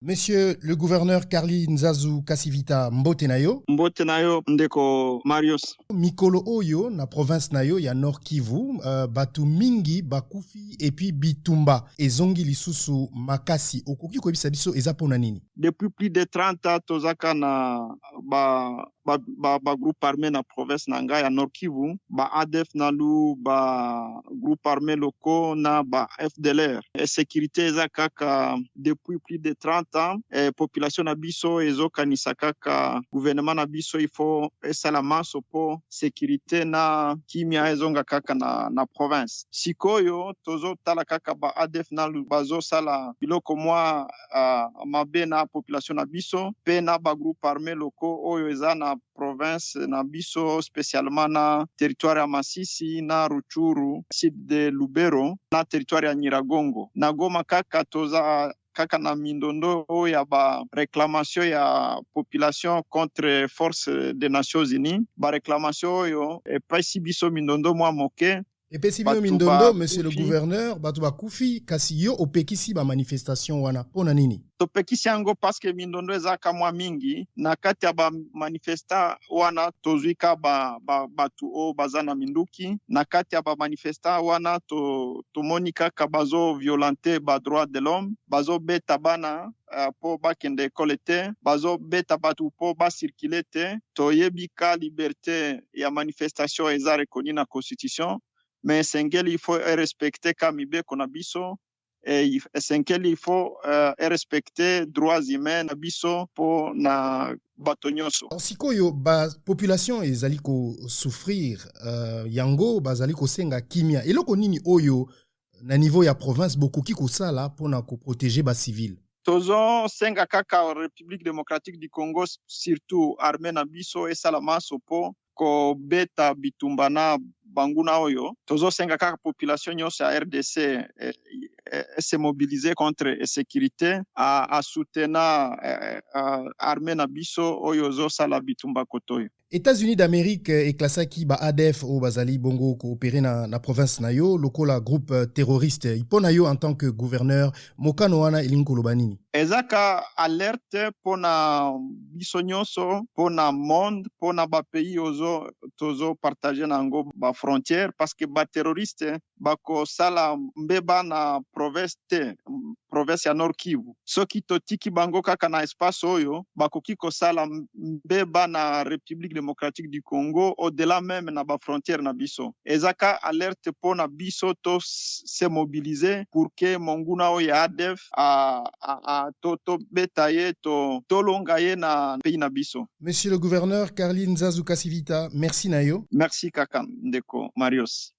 Monsieur le gouverneur Carly Nzazu Kasivita Mbote nayo, Mbote nayo ndeko Marius. mikolo oyo na province nayo ya Nord Kivu, batu mingi bakufi et puis bitumba ezongi lisusu makasi okoki koyebisa biso eza pona nini? Depuis plus de 30 ans tozaka na ba groupe armé na province na ngai ya Nord Kivu, ba ADF nalu ba groupe armé locaux na ba FDLR. Et sécurité eza kaka depuis plus de 30 ans, population na biso ezokanisa kaka gouvernement na biso il faut esala maso po sécurité na kimia ezonga kaka na province. Sikoyo tozo tala kaka ba ADF nalu bazo sala biloko mwa mabe na population na biso pe na ba groupe armé locaux oyo eza na province na biso spécialement na territoire ya Masisi na Ruchuru, sud de Lubero na territoire ya Nyiragongo. Na Goma kaka toza kaka na mindondo oyo ya ba réclamation ya population contre force des Nations Unies. Ba réclamation oyo epesi biso mindondo mwa moke. Epesi bino mindondo, monsieur le gouverneur, batu bakufi kasi yo opekisi ba manifestation wana pona nini? Topekisi yango parce que mindondo ezaka mwa mingi na kati ya ba manifesta wana tozwika batu o baza na minduki na kati ya ba manifesta wana tomoni kaka bazo violenter ba droit de l'homme, bazo beta bana po bakende ekole te, bazo beta batu po basirkile te. Toyebi ka liberté ya manifestation eza reconnue na constitution, mais sengeli il faut respecter kamibeko na biso. Et il faut respecter droits humains na biso po na bato nyonso. Sikoyo ba population ezali ko souffrir yango bazali ko senga kimia. Eloko nini oyo na niveau ya province bokoki kosala pona ko protéger ba civil? Tozo senga kaka République démocratique du Congo, surtout armée na biso esala maso po ko beta bitumba na banguna oyo. Tozo senga kaka population nyonso ya RDC se mobiliser contre sécurité à soutenir armée na biso oyo zo sala bitumba kotoyo. États-Unis d'Amérique eklasaki ba ADF o bazali bongo coopérer na province na yo lokola groupe terroriste. Ipona yo en tant que gouverneur mokano wana elingo lobanini? Ezaka alerte pona biso nyonso, pona monde, pona ba pays ozo tozo partager nango ba frontière parce que ba terroriste bako sala mbeba na province te, province ya Nord Kivu. Soki totiki bango kaka na espace oyo bakoki kosala mbeba na République démocratique du Congo au-delà même na ba frontière na biso. Ezaka alerte pona biso to se mobiliser pour que monguna oyo ya ADF to betaye to longaye na pays na biso. Monsieur le gouverneur Carly Nzazu Kasivita, merci nayo. Merci kaka ndeko Marius.